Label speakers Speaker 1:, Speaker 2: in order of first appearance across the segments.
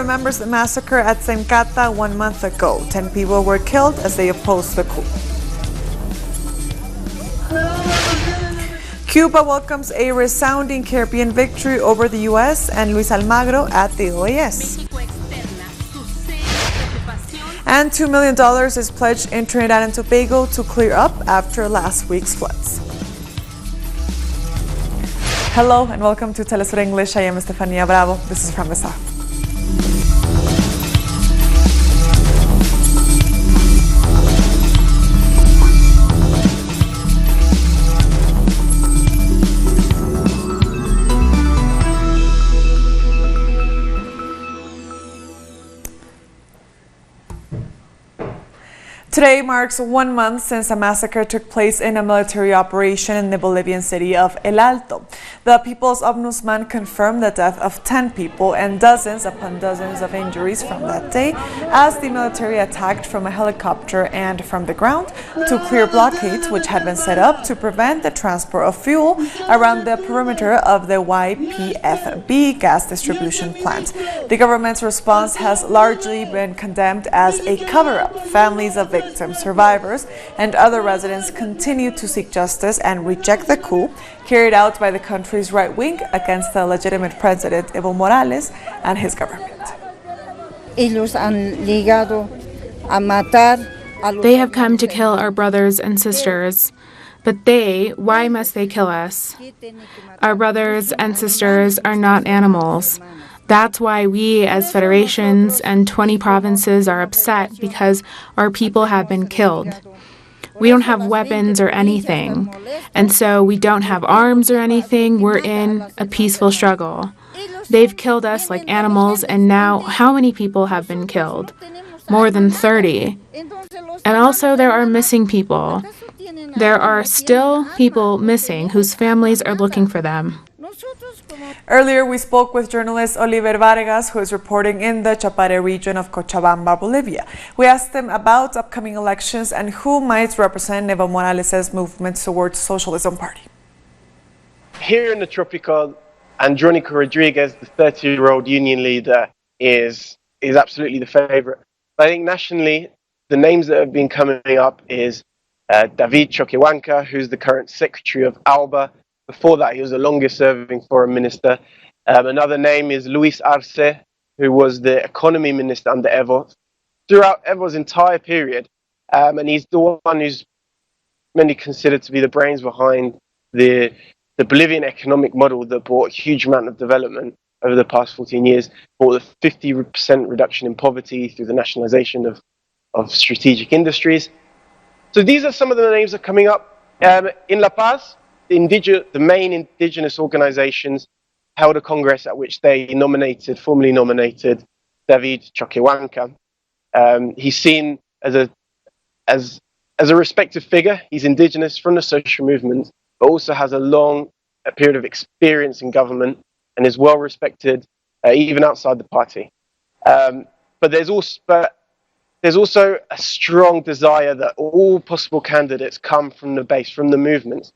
Speaker 1: remembers the massacre at Senkata 1 month ago. 10 people were killed as they opposed the coup. Cuba welcomes a resounding Caribbean victory over the U.S. and Luis Almagro at the OAS. And $2 million is pledged in Trinidad and Tobago to clear up after last week's floods. Hello and welcome to Telesur English. I am Estefania Bravo. This is from the South. Today marks 1 month since a massacre took place in a military operation in the Bolivian city of El Alto. The People's Ombudsman confirmed the death of 10 people and dozens upon dozens of injuries from that day as the military attacked from a helicopter and from the ground to clear blockades which had been set up to prevent the transport of fuel around the perimeter of the YPFB gas distribution plant. The government's response has largely been condemned as a cover-up. Families of victims, survivors, and other residents continue to seek justice and reject the coup carried out by the country's right wing against the legitimate president Evo Morales and his government.
Speaker 2: They have come to kill our brothers and sisters. But why must they kill us? Our brothers and sisters are not animals. That's why we, as federations and 20 provinces, are upset because our people have been killed. We don't have weapons or anything, and so we don't have arms or anything. We're in a peaceful struggle. They've killed us like animals, and now how many people have been killed? More than 30. And also there are missing people. There are still people missing whose families are looking for them.
Speaker 1: Earlier, we spoke with journalist Oliver Vargas, who is reporting in the Chapare region of Cochabamba, Bolivia. We asked him about upcoming elections and who might represent Evo Morales' movement towards Socialism Party.
Speaker 3: Here in the Tropical, Andrónico Rodriguez, the 30-year-old union leader, is absolutely the favorite. I think nationally, the names that have been coming up is David Choquehuanca, who's the current secretary of ALBA. Before that, he was the longest-serving foreign minister. Another name is Luis Arce, who was the economy minister under Evo throughout Evo's entire period. And he's the one who's many considered to be the brains behind the Bolivian economic model that brought a huge amount of development over the past 14 years, brought a 50% reduction in poverty through the nationalization of strategic industries. So these are some of the names that are coming up. In La Paz, the main indigenous organizations held a congress at which they formally nominated David Choquehuanca. He's seen as a respected figure. He's indigenous from the social movement, but also has a long period of experience in government and is well respected even outside the party. But there's also a strong desire that all possible candidates come from the base, from the movement.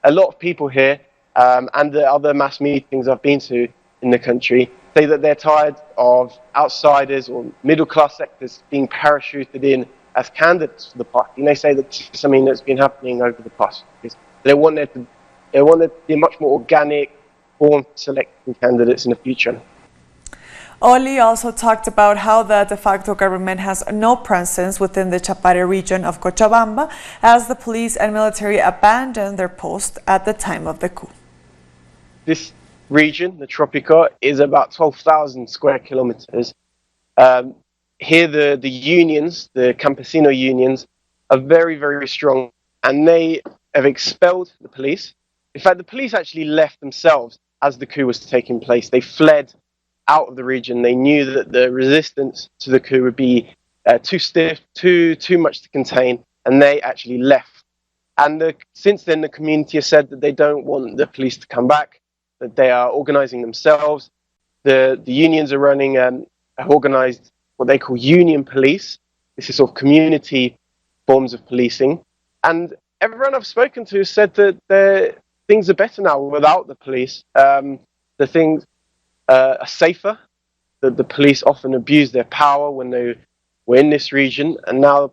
Speaker 3: A lot of people here and the other mass meetings I've been to in the country say that they're tired of outsiders or middle-class sectors being parachuted in as candidates for the party. And they say that this is something that's been happening over the past years. They want there to be much more organic, born selecting candidates in the future.
Speaker 1: Oli also talked about how the de facto government has no presence within the Chapare region of Cochabamba as the police and military abandoned their post at the time of the coup.
Speaker 3: This region, the Tropico, is about 12,000 square kilometers. Here the unions, the campesino unions, are very, very strong, and they have expelled the police. In fact, the police actually left themselves as the coup was taking place. They fled out of the region. They knew that the resistance to the coup would be too stiff, too much to contain, and they actually left. And since then, the community has said that they don't want the police to come back, that they are organizing themselves. The unions are running, have organized what they call union police. This is sort of community forms of policing. And everyone I've spoken to said that things are better now without the police. The things are safer. that the police often abuse their power when they were in this region, and now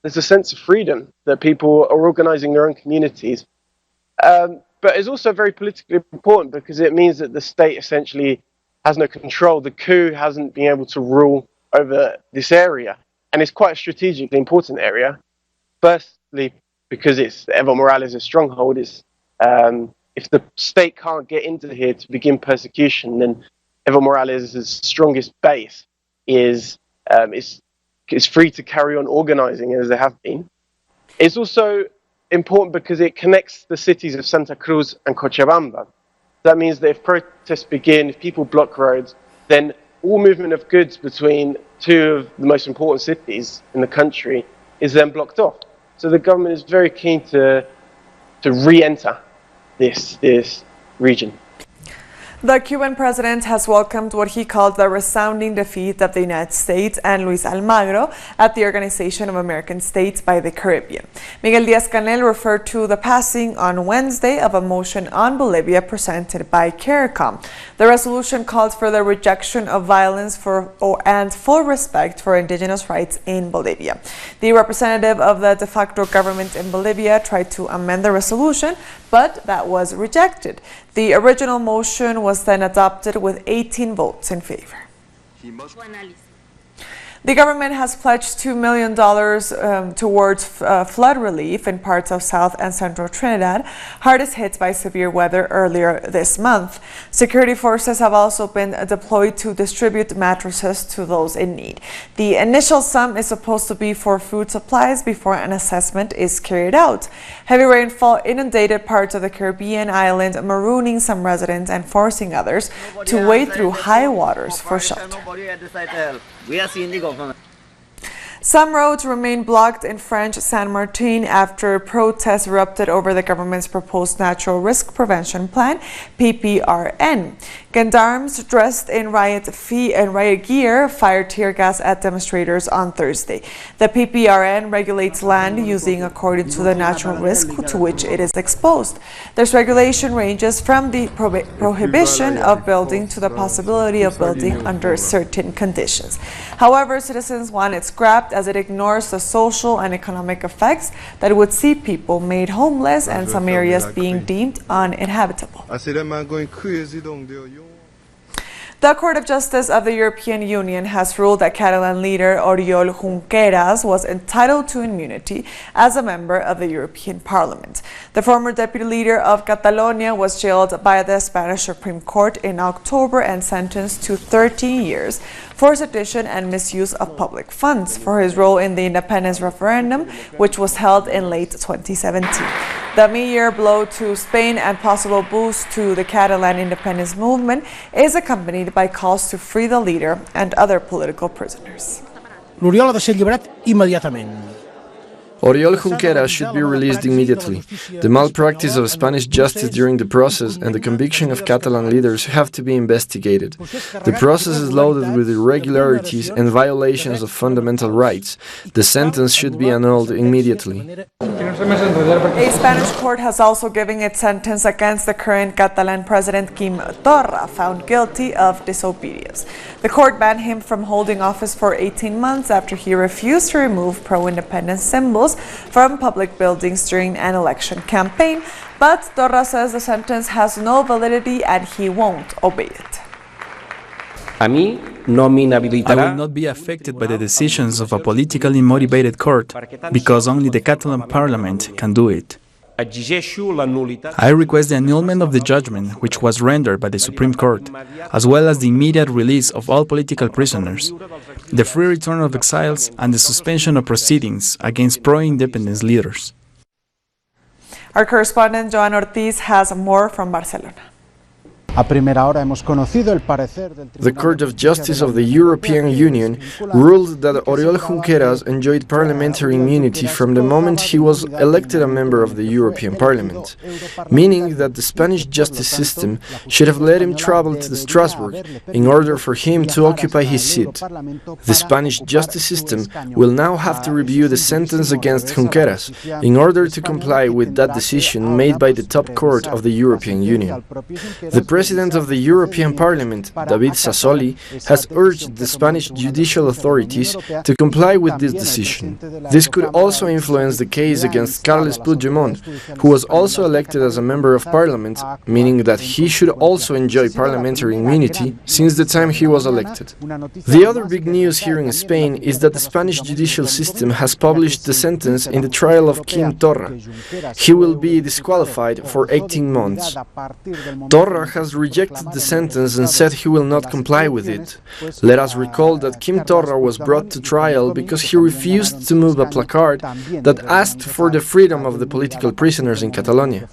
Speaker 3: there's a sense of freedom that people are organizing their own communities. But it's also very politically important because it means that the state essentially has no control. The coup hasn't been able to rule over this area, and it's quite a strategically important area. Firstly, because it's Evo Morales' stronghold. If the state can't get into here to begin persecution, then Evo Morales' strongest base is free to carry on organizing as they have been. It's also important because it connects the cities of Santa Cruz and Cochabamba. That means that if protests begin, if people block roads, then all movement of goods between two of the most important cities in the country is then blocked off. So the government is very keen to re-enter this region.
Speaker 1: The Cuban president has welcomed what he called the resounding defeat of the United States and Luis Almagro at the Organization of American States by the Caribbean. Miguel Díaz-Canel referred to the passing on Wednesday of a motion on Bolivia presented by CARICOM. The resolution called for the rejection of violence and full respect for indigenous rights in Bolivia. The representative of the de facto government in Bolivia tried to amend the resolution, but that was rejected. The original motion was then adopted with 18 votes in favor. The government has pledged $2 million towards flood relief in parts of South and Central Trinidad, hardest hit by severe weather earlier this month. Security forces have also been deployed to distribute mattresses to those in need. The initial sum is supposed to be for food supplies before an assessment is carried out. Heavy rainfall inundated parts of the Caribbean island, marooning some residents and forcing others to wade through high waters for shelter. Some roads remain blocked in French Saint Martin after protests erupted over the government's proposed Natural Risk Prevention Plan, PPRN. Gendarmes dressed in riot gear fired tear gas at demonstrators on Thursday. The PPRN regulates land using according to the natural risk to which it is exposed. This regulation ranges from the prohibition of building to the possibility of building under certain conditions. However, citizens want it scrapped as it ignores the social and economic effects that would see people made homeless and some areas being deemed uninhabitable. The Court of Justice of the European Union has ruled that Catalan leader Oriol Junqueras was entitled to immunity as a member of the European Parliament. The former deputy leader of Catalonia was jailed by the Spanish Supreme Court in October and sentenced to 13 years for sedition and misuse of public funds for his role in the independence referendum, which was held in late 2017. The mid-year blow to Spain and possible boost to the Catalan independence movement is accompanied by calls to free the leader and other political prisoners.
Speaker 4: L'Oriol ha de ser alliberat immediatament.
Speaker 5: Oriol Junqueras should be released immediately. The malpractice of Spanish justice during the process and the conviction of Catalan leaders have to be investigated. The process is loaded with irregularities and violations of fundamental rights. The sentence should be annulled immediately.
Speaker 1: A Spanish court has also given its sentence against the current Catalan president Quim Torra, found guilty of disobedience. The court banned him from holding office for 18 months after he refused to remove pro-independence symbols from public buildings during an election campaign, but Torra says the sentence has no validity and he won't obey it.
Speaker 6: I will not be affected by the decisions of a politically motivated court because only the Catalan parliament can do it. I request the annulment of the judgment which was rendered by the Supreme Court, as well as the immediate release of all political prisoners, the free return of exiles, and the suspension of proceedings against pro-independence leaders.
Speaker 1: Our correspondent Joan Ortiz has more from Barcelona.
Speaker 5: The Court of Justice of the European Union ruled that Oriol Junqueras enjoyed parliamentary immunity from the moment he was elected a member of the European Parliament, meaning that the Spanish justice system should have let him travel to Strasbourg in order for him to occupy his seat. The Spanish justice system will now have to review the sentence against Junqueras in order to comply with that decision made by the top court of the European Union. The President of the European Parliament, David Sassoli, has urged the Spanish judicial authorities to comply with this decision. This could also influence the case against Carles Puigdemont, who was also elected as a member of parliament, meaning that he should also enjoy parliamentary immunity since the time he was elected. The other big news here in Spain is that the Spanish judicial system has published the sentence in the trial of Quim Torra. He will be disqualified for 18 months. Torra has rejected the sentence and said he will not comply with it. Let us recall that Quim Torra was brought to trial because he refused to move a placard that asked for the freedom of the political prisoners in Catalonia.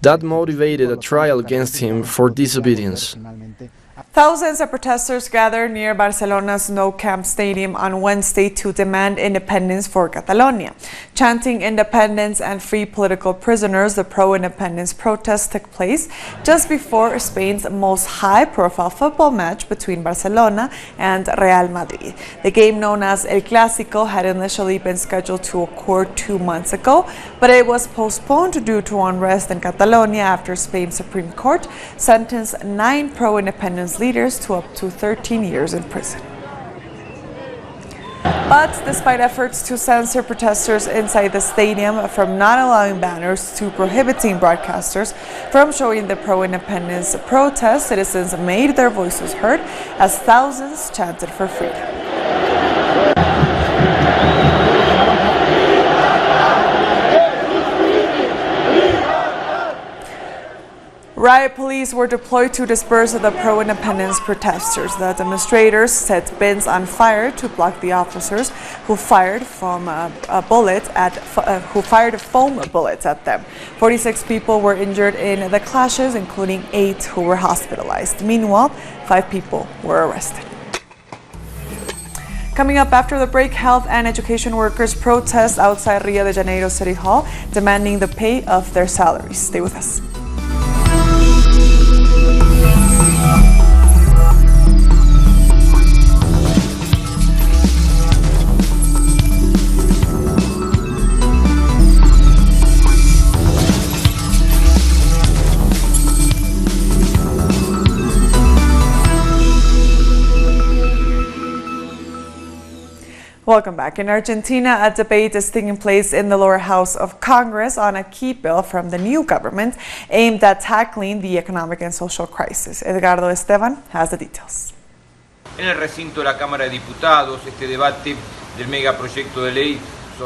Speaker 5: That motivated a trial against him for disobedience.
Speaker 1: Thousands of protesters gathered near Barcelona's Nou Camp Stadium on Wednesday to demand independence for Catalonia. Chanting independence and free political prisoners, the pro-independence protest took place just before Spain's most high-profile football match between Barcelona and Real Madrid. The game, known as El Clásico, had initially been scheduled to occur 2 months ago, but it was postponed due to unrest in Catalonia after Spain's Supreme Court sentenced 9 pro-independence leaders to up to 13 years in prison. But despite efforts to censor protesters inside the stadium, from not allowing banners to prohibiting broadcasters from showing the pro-independence protest, citizens made their voices heard as thousands chanted for freedom. Riot police were deployed to disperse the pro-independence protesters. The demonstrators set bins on fire to block the officers who fired foam bullets at them. 46 people were injured in the clashes, including 8 who were hospitalized. Meanwhile, 5 people were arrested. Coming up after the break, health and education workers protest outside Rio de Janeiro City Hall, demanding the pay of their salaries. Stay with us. Welcome back. In Argentina, a debate is taking place in the lower house of Congress on a key bill from the new government aimed at tackling the economic and social crisis. Edgardo Esteban has the details.
Speaker 7: En el recinto de la Cámara de Diputados, este debate del megaproyecto de ley.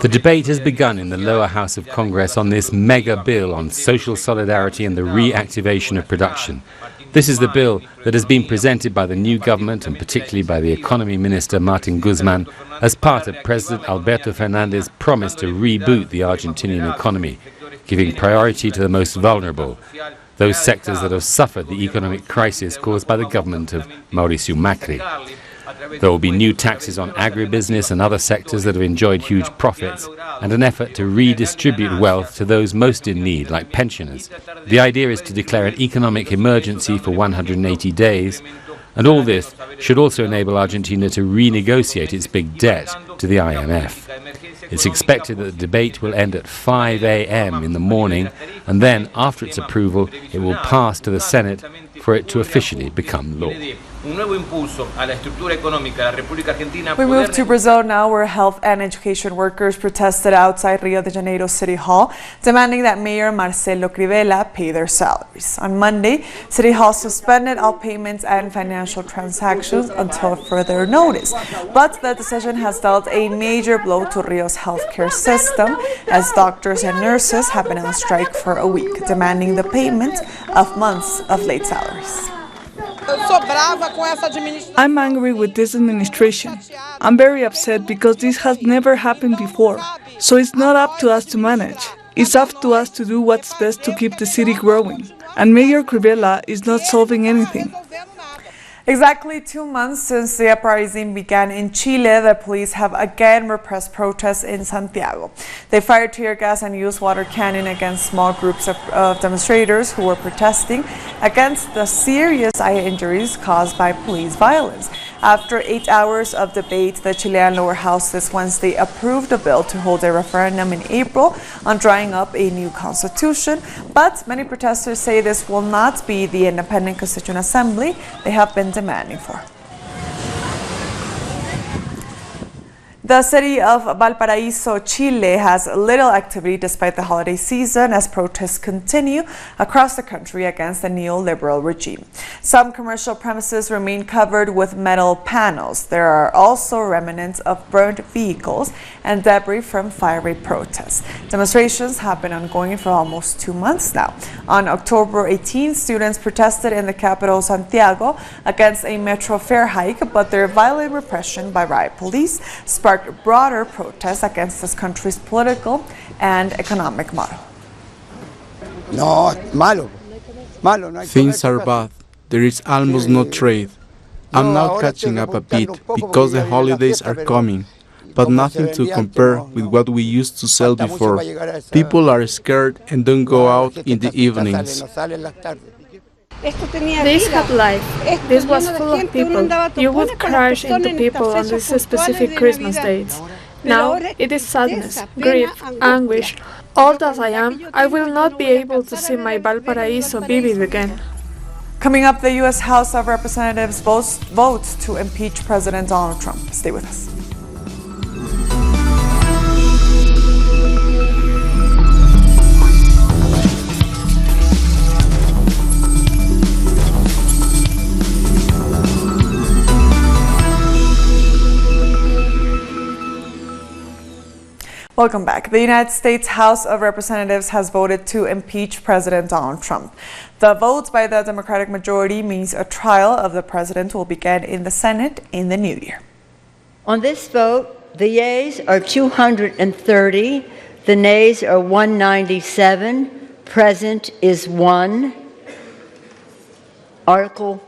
Speaker 8: The debate has begun in the lower house of Congress on this mega bill on social solidarity and the reactivation of production. This is the bill that has been presented by the new government and particularly by the economy minister Martin Guzman as part of President Alberto Fernandez's promise to reboot the Argentinian economy, giving priority to the most vulnerable, those sectors that have suffered the economic crisis caused by the government of Mauricio Macri. There will be new taxes on agribusiness and other sectors that have enjoyed huge profits, and an effort to redistribute wealth to those most in need, like pensioners. The idea is to declare an economic emergency for 180 days, and all this should also enable Argentina to renegotiate its big debt to the IMF. It's expected that the debate will end at 5 a.m. in the morning, and then, after its approval, it will pass to the Senate for it to officially become law.
Speaker 1: We move to Brazil now, where health and education workers protested outside Rio de Janeiro City Hall, demanding that Mayor Marcelo Crivella pay their salaries. On Monday, City Hall suspended all payments and financial transactions until further notice. But the decision has dealt a major blow to Rio's healthcare system, as doctors and nurses have been on strike for a week, demanding the payment of months of late salaries.
Speaker 9: I'm angry with this administration. I'm very upset because this has never happened before. So it's not up to us to manage. It's up to us to do what's best to keep the city growing. And Mayor Crivella is not solving anything.
Speaker 1: Exactly 2 months since the uprising began in Chile, the police have again repressed protests in Santiago. They fired tear gas and used water cannon against small groups of demonstrators who were protesting against the serious eye injuries caused by police violence. After 8 hours of debate, the Chilean lower house this Wednesday approved a bill to hold a referendum in April on drawing up a new constitution, but many protesters say this will not be the independent Constituent Assembly they have been demanding for. The city of Valparaíso, Chile, has little activity despite the holiday season as protests continue across the country against the neoliberal regime. Some commercial premises remain covered with metal panels. There are also remnants of burned vehicles and debris from fiery protests. Demonstrations have been ongoing for almost 2 months now. On October 18, students protested in the capital, Santiago, against a metro fare hike, but their violent repression by riot police sparked broader protests against this country's political and economic model.
Speaker 10: Things are bad. There is almost no trade. I'm now catching up a bit because the holidays are coming, but nothing to compare with what we used to sell before. People are scared and don't go out in the evenings.
Speaker 2: This had life. This was full of people. You would crash into people on these specific Christmas dates. Now it is sadness, grief, anguish. Old as I am, I will not be able to see my Valparaíso vivid again.
Speaker 1: Coming up, the U.S. House of Representatives votes to impeach President Donald Trump. Stay with us. Welcome back. The United States House of Representatives has voted to impeach President Donald Trump. The vote by the Democratic majority means a trial of the president will begin in the Senate in the new year.
Speaker 11: On this vote, the yeas are 230, the nays are 197, present is 1. Article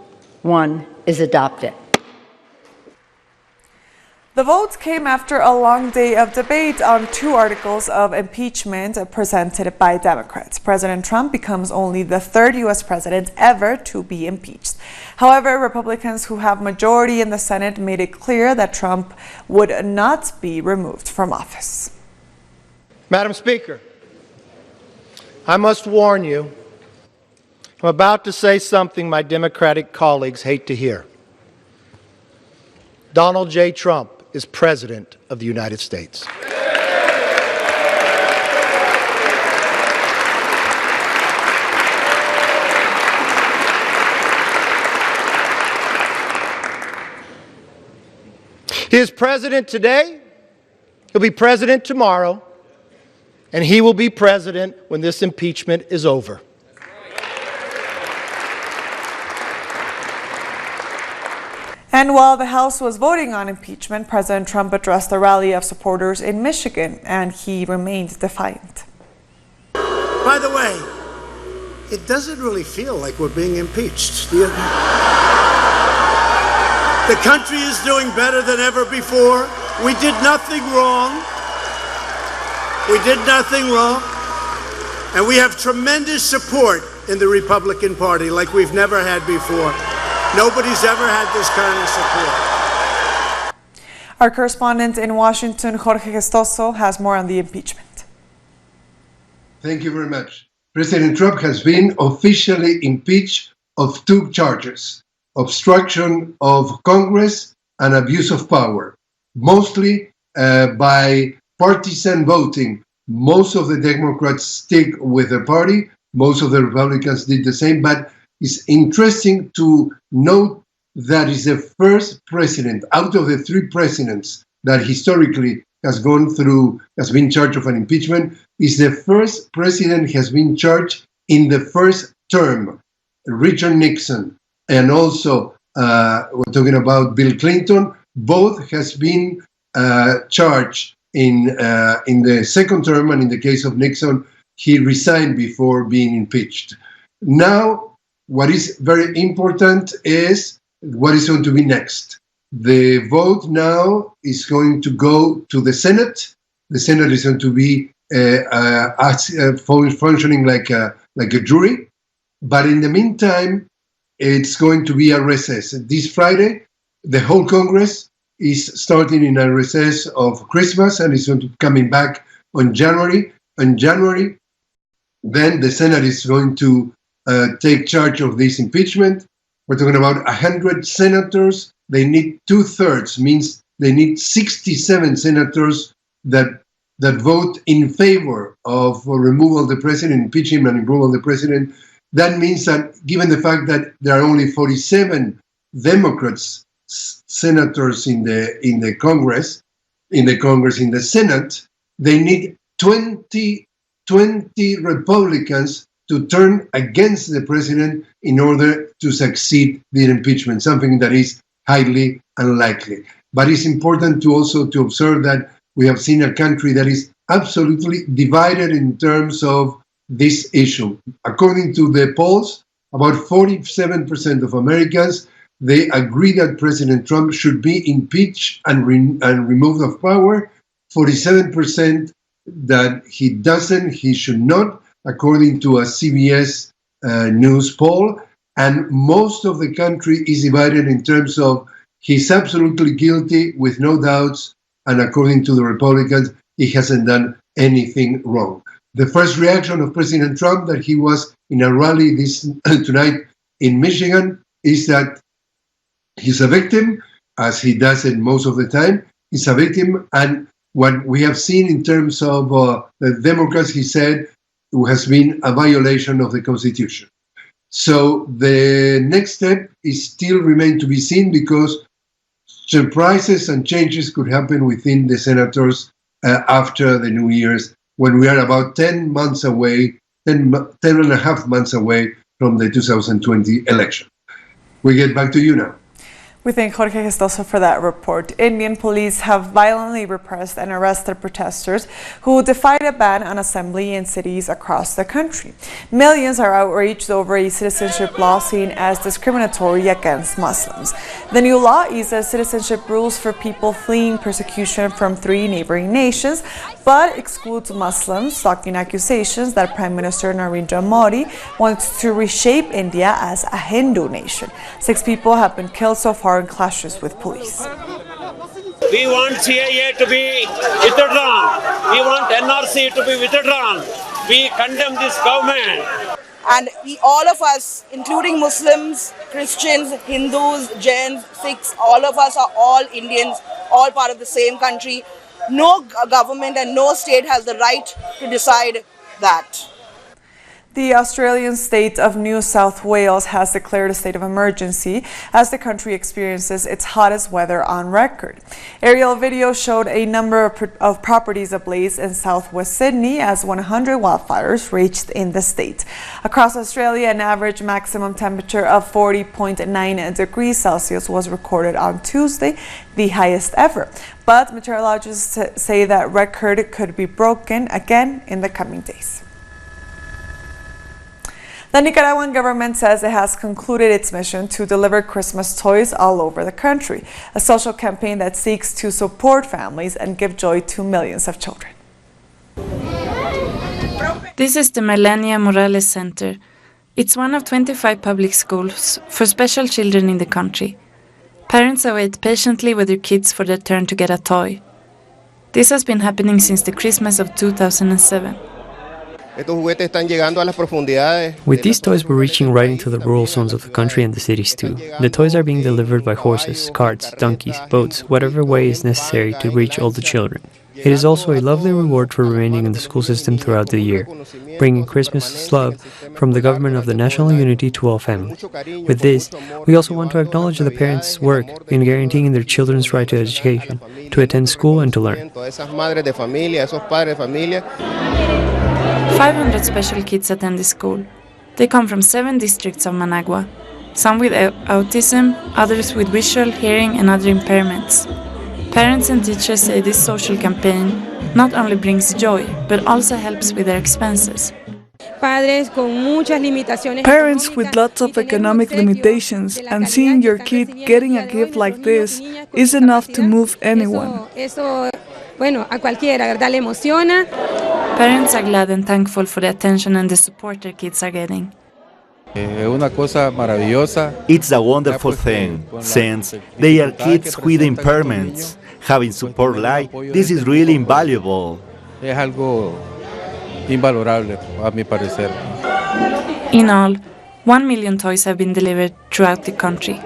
Speaker 11: 1 is adopted.
Speaker 1: The vote came after a long day of debate on 2 articles of impeachment presented by Democrats. President Trump becomes only the 3rd U.S. president ever to be impeached. However, Republicans who have majority in the Senate made it clear that Trump would not be removed from office.
Speaker 12: Madam Speaker, I must warn you, I'm about to say something my Democratic colleagues hate to hear. Donald J. Trump is President of the United States. He is President today, he'll be President tomorrow, and he will be President when this impeachment is over.
Speaker 1: And while the House was voting on impeachment, President Trump addressed a rally of supporters in Michigan, and he remained defiant.
Speaker 13: By the way, it doesn't really feel like we're being impeached. The country is doing better than ever before. We did nothing wrong. We did nothing wrong. And we have tremendous support in the Republican Party like we've never had before. Nobody's ever had this kind of support.
Speaker 1: Our correspondent in Washington, Jorge Gestoso, has more on the impeachment.
Speaker 14: Thank you very much. President Trump has been officially impeached of 2 charges: obstruction of Congress and abuse of power, mostly by partisan voting. Most of the Democrats stick with the party. Most of the Republicans did the same, but it's interesting to note that is the first president out of the 3 presidents that historically has been charged of an impeachment, is the first president has been charged in the first term. Richard Nixon and also we're talking about Bill Clinton, both has been charged in the second term, and in the case of Nixon, he resigned before being impeached. Now, what is very important is what is going to be next. The vote now is going to go to the Senate. The Senate is going to be functioning like a jury. But in the meantime, it's going to be a recess. This Friday, The whole Congress is starting in a recess of Christmas and is coming back on January. In January, then the Senate is going to take charge of this impeachment. We're talking about 100 senators. They need 2/3, means they need 67 senators that vote in favor of removal of the president, impeaching and removal of the president. That means that given the fact that there are only 47 Democrats senators in the Congress, in the Senate, they need 20 Republicans to turn against the president in order to succeed the impeachment, something that is highly unlikely. But it's important to also to observe that we have seen a country that is absolutely divided in terms of this issue. According to the polls, about 47% of Americans, they agree that President Trump should be impeached and removed of power. 47% that he should not, according to a CBS News poll. And most of the country is divided in terms of he's absolutely guilty with no doubts, and according to the Republicans, he hasn't done anything wrong. The first reaction of President Trump, that he was in a rally tonight in Michigan, is that he's a victim, as he does it most of the time. He's a victim, and what we have seen in terms of the Democrats, he said, has been a violation of the Constitution. So the next step is still remain to be seen, because surprises and changes could happen within the senators after the New Year's, when we are about 10 and a half months away from the 2020 election. We get back to you now.
Speaker 1: We thank Jorge Gestoso for that report. Indian police have violently repressed and arrested protesters who defied a ban on assembly in cities across the country. Millions are outraged over a citizenship law seen as discriminatory against Muslims. The new law eases citizenship rules for people fleeing persecution from 3 neighboring nations, but excludes Muslims, stocking accusations that Prime Minister Narendra Modi wants to reshape India as a Hindu nation. 6 people have been killed so far in clashes with police.
Speaker 15: We want CIA to be withdrawn. We want NRC to be withdrawn. We condemn this government.
Speaker 16: And all of us, including Muslims, Christians, Hindus, Jains, Sikhs, all of us are all Indians, all part of the same country. No government and no state has the right to decide that.
Speaker 1: The Australian state of New South Wales has declared a state of emergency as the country experiences its hottest weather on record. Aerial video showed a number of properties ablaze in southwest Sydney as 100 wildfires raged in the state. Across Australia, an average maximum temperature of 40.9 degrees Celsius was recorded on Tuesday, the highest ever. But meteorologists say that record could be broken again in the coming days. The Nicaraguan government says it has concluded its mission to deliver Christmas toys all over the country, a social campaign that seeks to support families and give joy to millions of children.
Speaker 17: This is the Melania Morales Center. It's one of 25 public schools for special children in the country. Parents await patiently with their kids for their turn to get a toy. This has been happening since the Christmas of 2007.
Speaker 18: With these toys, we're reaching right into the rural zones of the country and the cities too. The toys are being delivered by horses, carts, donkeys, boats, whatever way is necessary to reach all the children. It is also a lovely reward for remaining in the school system throughout the year, bringing Christmas love from the government of the national unity to all families. With this, we also want to acknowledge the parents' work in guaranteeing their children's right to education, to attend school and to learn.
Speaker 17: 500 special kids attend the school. They come from 7 districts of Managua, some with autism, others with visual, hearing and other impairments. Parents and teachers say this social campaign not only brings joy, but also helps with their expenses.
Speaker 9: Parents with lots of economic limitations, and seeing your kid getting a gift like this is enough to move anyone.
Speaker 17: Parents are glad and thankful for the attention and the support their kids are getting.
Speaker 19: It's a wonderful thing, since they are kids with impairments. Having support like this is really invaluable.
Speaker 17: In all, 1 million toys have been delivered throughout the country.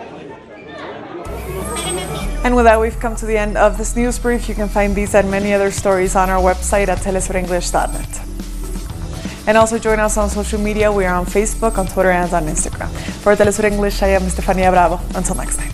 Speaker 1: And with that, we've come to the end of this news brief. You can find these and many other stories on our website at telesurenglish.net. And also join us on social media. We are on Facebook, on Twitter, and on Instagram. For Telesur English, I am Estefania Bravo. Until next time.